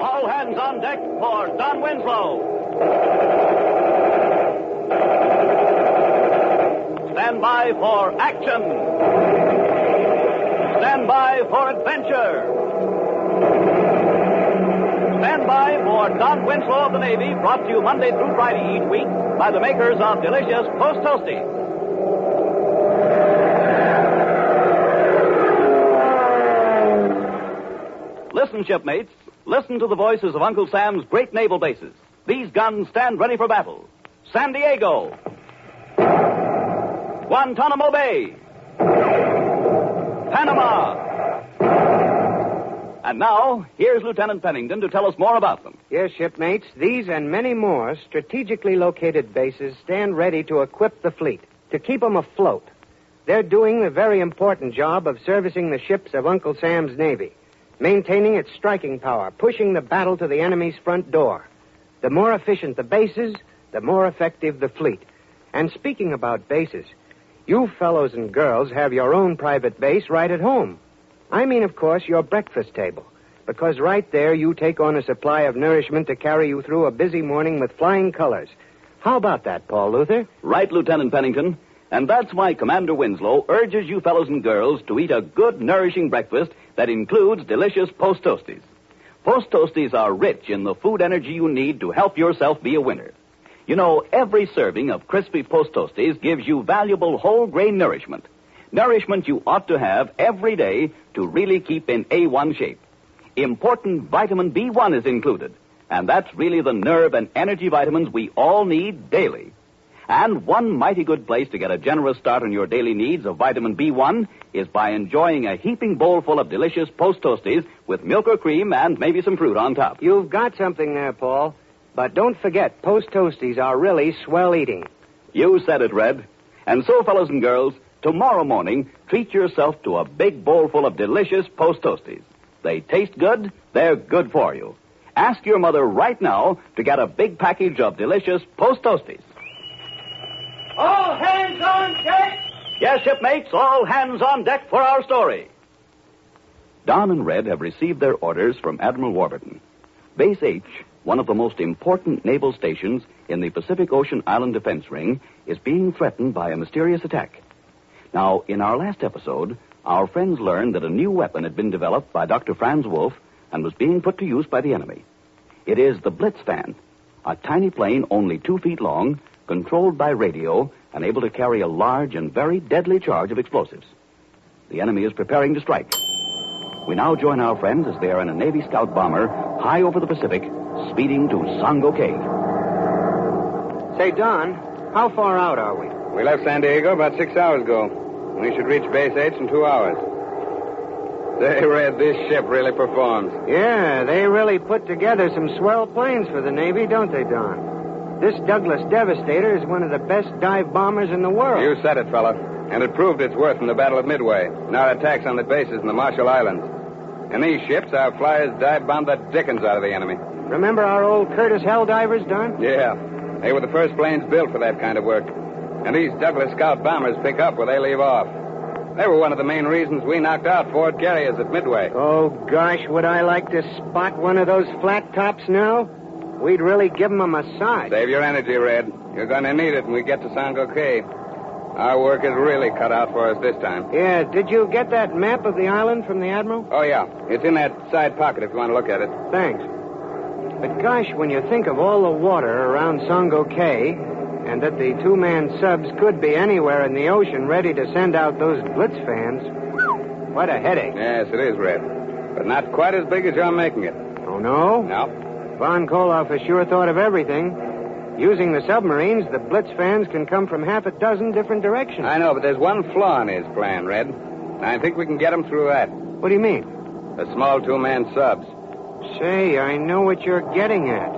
All hands on deck for Don Winslow. Stand by for action. Stand by for adventure. Stand by for Don Winslow of the Navy, brought to you Monday through Friday each week by the makers of delicious Post Toasties. Listen, shipmates. Listen to the voices of Uncle Sam's great naval bases. These guns stand ready for battle. San Diego. Guantanamo Bay. Panama. And now, here's Lieutenant Pennington to tell us more about them. Yes, shipmates, these and many more strategically located bases stand ready to equip the fleet, to keep them afloat. They're doing the very important job of servicing the ships of Uncle Sam's Navy, maintaining its striking power, pushing the battle to the enemy's front door. The more efficient the bases, the more effective the fleet. And speaking about bases, you fellows and girls have your own private base right at home. I mean, of course, your breakfast table, because right there you take on a supply of nourishment to carry you through a busy morning with flying colors. How about that, Paul Luther? Right, Lieutenant Pennington. And that's why Commander Winslow urges you fellows and girls to eat a good, nourishing breakfast that includes delicious Post Toasties. Post Toasties are rich in the food energy you need to help yourself be a winner. You know, every serving of crispy Post Toasties gives you valuable whole grain nourishment. Nourishment you ought to have every day to really keep in A1 shape. Important vitamin B1 is included, and that's really the nerve and energy vitamins we all need daily. And one mighty good place to get a generous start on your daily needs of vitamin B1 is by enjoying a heaping bowl full of delicious Post Toasties with milk or cream and maybe some fruit on top. You've got something there, Paul. But don't forget, Post Toasties are really swell eating. You said it, Red. And so, fellows and girls, tomorrow morning, treat yourself to a big bowl full of delicious Post Toasties. They taste good, they're good for you. Ask your mother right now to get a big package of delicious Post Toasties. All hands on deck! Yes, shipmates, all hands on deck for our story. Don and Red have received their orders from Admiral Warburton. Base H, one of the most important naval stations in the Pacific Ocean Island Defense Ring, is being threatened by a mysterious attack. Now, in our last episode, our friends learned that a new weapon had been developed by Dr. Franz Wolf and was being put to use by the enemy. It is the Blitzfans, a tiny plane only 2 feet long, controlled by radio and able to carry a large and very deadly charge of explosives. The enemy is preparing to strike. We now join our friends as they are in a Navy scout bomber high over the Pacific, speeding to Sango Cay. Say, Don, how far out are we? We left San Diego about 6 hours ago. We should reach Base H in 2 hours. Say, Red, this ship really performs. Yeah, they really put together some swell planes for the Navy, don't they, Don? This Douglas Devastator is one of the best dive bombers in the world. You said it, fella. And it proved its worth in the Battle of Midway, and our attacks on the bases in the Marshall Islands. In these ships, our flyers dive-bombed the dickens out of the enemy. Remember our old Curtiss Helldivers, Don? Yeah. They were the first planes built for that kind of work. And these Douglas Scout bombers pick up where they leave off. They were one of the main reasons we knocked out Ford carriers at Midway. Oh, gosh, would I like to spot one of those flat tops now? We'd really give them a massage. Save your energy, Red. You're going to need it when we get to Sango Cay. Our work is really cut out for us this time. Yeah, did you get that map of the island from the Admiral? Oh, yeah. It's in that side pocket if you want to look at it. Thanks. But gosh, when you think of all the water around Sango Cay, and that the 2-man subs could be anywhere in the ocean ready to send out those Blitzfans, what a headache. Yes, it is, Red. But not quite as big as you're making it. Oh, no? No. Von Koloff has sure thought of everything. Using the submarines, the Blitzfans can come from half a dozen different directions. I know, but there's one flaw in his plan, Red. I think we can get him through that. What do you mean? The small 2-man subs. Say, I know what you're getting at.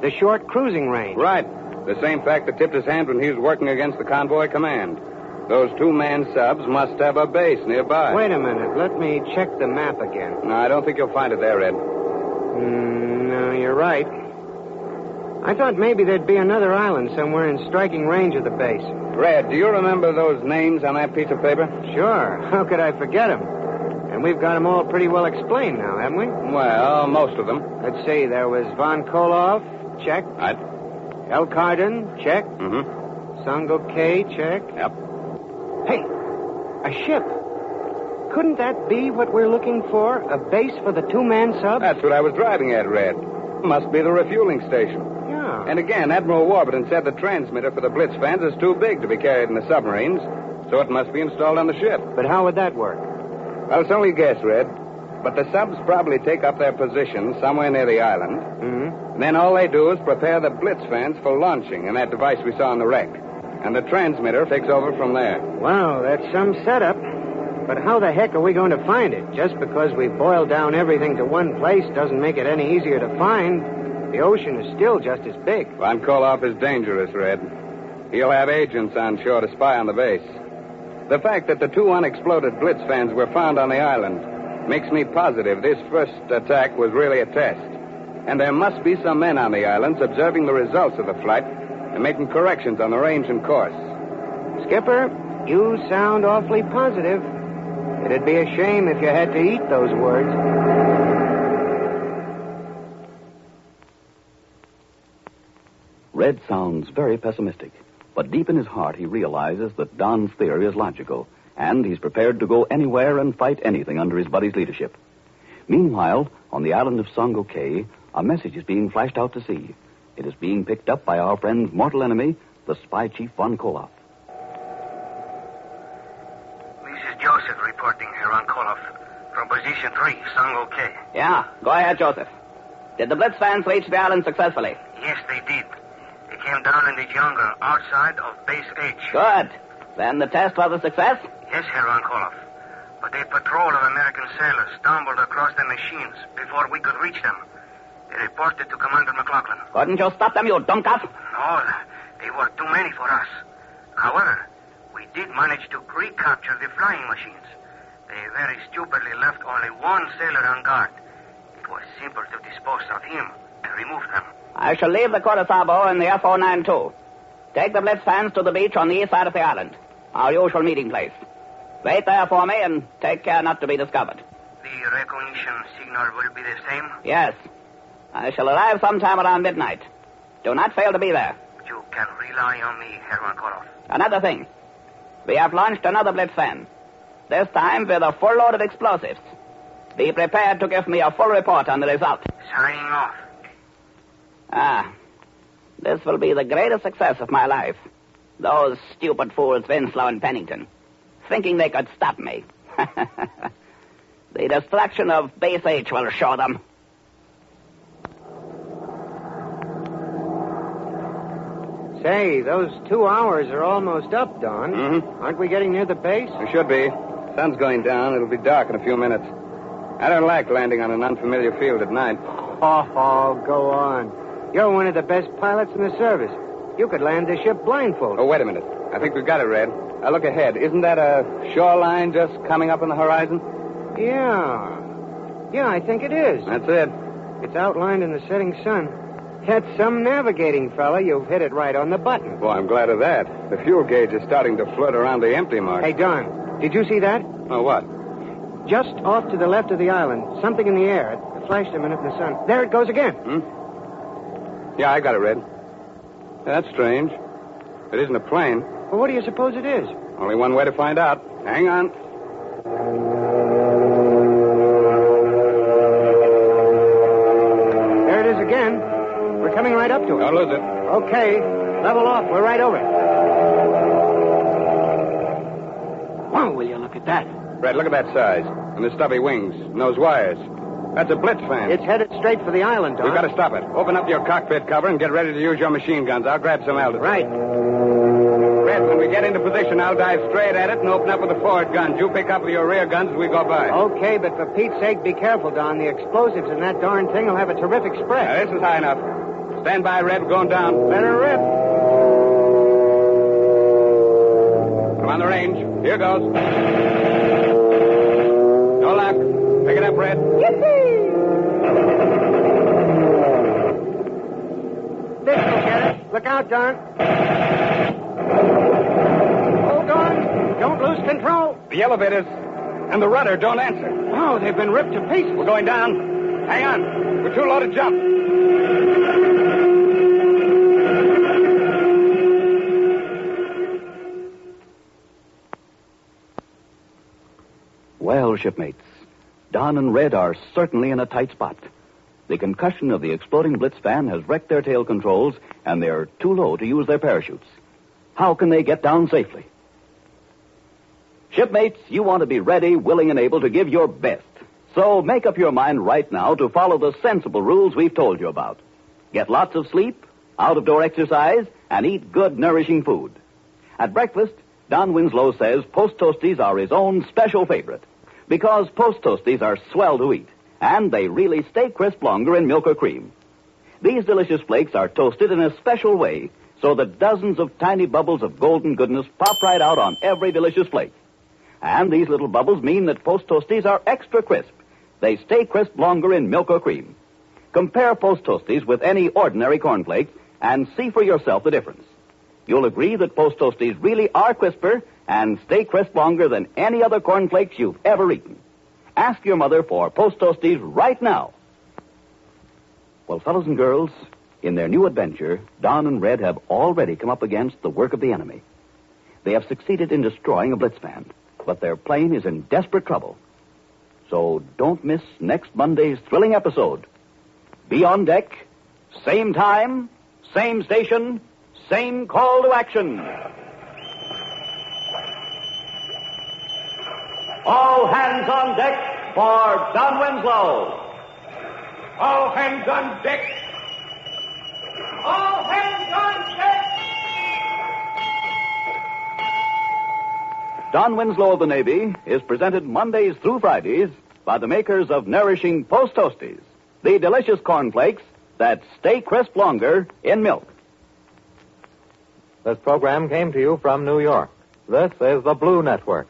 The short cruising range. Right. The same fact that tipped his hand when he was working against the convoy command. Those 2-man subs must have a base nearby. Wait a minute. Let me check the map again. No, I don't think you'll find it there, Red. No, you're right. I thought maybe there'd be another island somewhere in striking range of the base. Red, do you remember those names on that piece of paper? Sure. How could I forget them? And And we've got them all pretty well explained now, haven't we? Well, most of them. Let's see. There was Von Koloff, check. Right. El Carden, check. Mm-hmm. Sango K, check. Yep. Hey, a ship. Couldn't that be what we're looking for? A base for the two-man sub? That's what I was driving at, Red. Must be the refueling station. Yeah. And again, Admiral Warburton said the transmitter for the Blitzfans is too big to be carried in the submarines, so it must be installed on the ship. But how would that work? Well, it's only a guess, Red. But the subs probably take up their position somewhere near the island. Mm-hmm. Then all they do is prepare the Blitzfans for launching in that device we saw on the wreck. And the transmitter takes over from there. Wow, that's some setup. But how the heck are we going to find it? Just because we boiled down everything to one place doesn't make it any easier to find. The ocean is still just as big. Von Koloff is dangerous, Red. He'll have agents on shore to spy on the base. The fact that the two unexploded Blitzfans were found on the island makes me positive this first attack was really a test. And there must be some men on the islands observing the results of the flight and making corrections on the range and course. Skipper, you sound awfully positive. It'd be a shame if you had to eat those words. Red sounds very pessimistic, but deep in his heart he realizes that Don's theory is logical, and he's prepared to go anywhere and fight anything under his buddy's leadership. Meanwhile, on the island of Sango Cay, a message is being flashed out to sea. It is being picked up by our friend's mortal enemy, the spy chief Von Koloff. This is Joseph reporting here on Koloff from position 3, Sango Cay. Yeah, go ahead, Joseph. Did the Blitzfans reach the island successfully? Yes, they did. They came down in the jungle outside of base H. Good. Then the test was a success? Yes, Herr Von Koloff. But a patrol of American sailors stumbled across the machines before we could reach them. They reported to Commander McLaughlin. Couldn't you stop them, you dumbcuff? No, they were too many for us. However, we did manage to recapture the flying machines. They very stupidly left only one sailor on guard. It was simple to dispose of him and remove them. I shall leave the Curaçao in the F-092. Take the Blitzfans to the beach on the east side of the island, our usual meeting place. Wait there for me and take care not to be discovered. The recognition signal will be the same? Yes. I shall arrive sometime around midnight. Do not fail to be there. You can rely on me, Herr Von Koloff. Another thing. We have launched another Blitzfan. This time with a full load of explosives. Be prepared to give me a full report on the result. Signing off. This will be the greatest success of my life. Those stupid fools, Winslow and Pennington, thinking they could stop me. The destruction of Base H will show them. Say, those 2 hours are almost up, Don. Mm-hmm. Aren't we getting near the base? We should be. Sun's going down. It'll be dark in a few minutes. I don't like landing on an unfamiliar field at night. Oh, go on. You're one of the best pilots in the service. You could land the ship blindfolded. Oh, wait a minute. I think we've got it, Red. Now, look ahead. Isn't that a shoreline just coming up on the horizon? Yeah. Yeah, I think it is. That's it. It's outlined in the setting sun. That's some navigating fella. You've hit it right on the button. Well, I'm glad of that. The fuel gauge is starting to flirt around the empty mark. Hey, Don, did you see that? Oh, what? Just off to the left of the island. Something in the air. It flashed a minute in the sun. There it goes again. Yeah, I got it, Red. That's strange. It isn't a plane. Well, what do you suppose it is? Only one way to find out. Hang on. There it is again. We're coming right up to it. Don't lose it. Okay. Level off. We're right over it. Wow, will you look at that? Red, look at that size. And the stubby wings. And those wires. That's a Blitzfan. It's headed straight for the island, Don. We've got to stop it. Open up your cockpit cover and get ready to use your machine guns. I'll grab some altitude. Right. Red, when we get into position, I'll dive straight at it and open up with the forward guns. You pick up with your rear guns as we go by. Okay, but for Pete's sake, be careful, Don. The explosives in that darn thing will have a terrific spread. Now, this is high enough. Stand by, Red. We're going down. Let her rip. Come on the range. Here goes. No luck. Pick it up, Red. This will get it. Look out, Don. Hold on. Don't lose control. The elevators. And the rudder don't answer. Oh, they've been ripped to pieces. We're going down. Hang on. We're too low to jump. Well, shipmates, Don and Red are certainly in a tight spot. The concussion of the exploding Blitzfan has wrecked their tail controls, and they're too low to use their parachutes. How can they get down safely? Shipmates, you want to be ready, willing, and able to give your best. So make up your mind right now to follow the sensible rules we've told you about. Get lots of sleep, out-of-door exercise, and eat good, nourishing food. At breakfast, Don Winslow says Post Toasties are his own special favorite because Post Toasties are swell to eat, and they really stay crisp longer in milk or cream. These delicious flakes are toasted in a special way so that dozens of tiny bubbles of golden goodness pop right out on every delicious flake. And these little bubbles mean that Post Toasties are extra crisp. They stay crisp longer in milk or cream. Compare Post Toasties with any ordinary cornflake and see for yourself the difference. You'll agree that Post Toasties really are crisper and stay crisp longer than any other cornflakes you've ever eaten. Ask your mother for Post Toasties right now. Well, fellows and girls, in their new adventure, Don and Red have already come up against the work of the enemy. They have succeeded in destroying a Blitzfan, but their plane is in desperate trouble. So don't miss next Monday's thrilling episode. Be on deck, same time, same station, same call to action. All hands on deck for Don Winslow. All hands on deck. All hands on deck. Don Winslow of the Navy is presented Mondays through Fridays by the makers of nourishing Post Toasties, the delicious cornflakes that stay crisp longer in milk. This program came to you from New York. This is the Blue Network.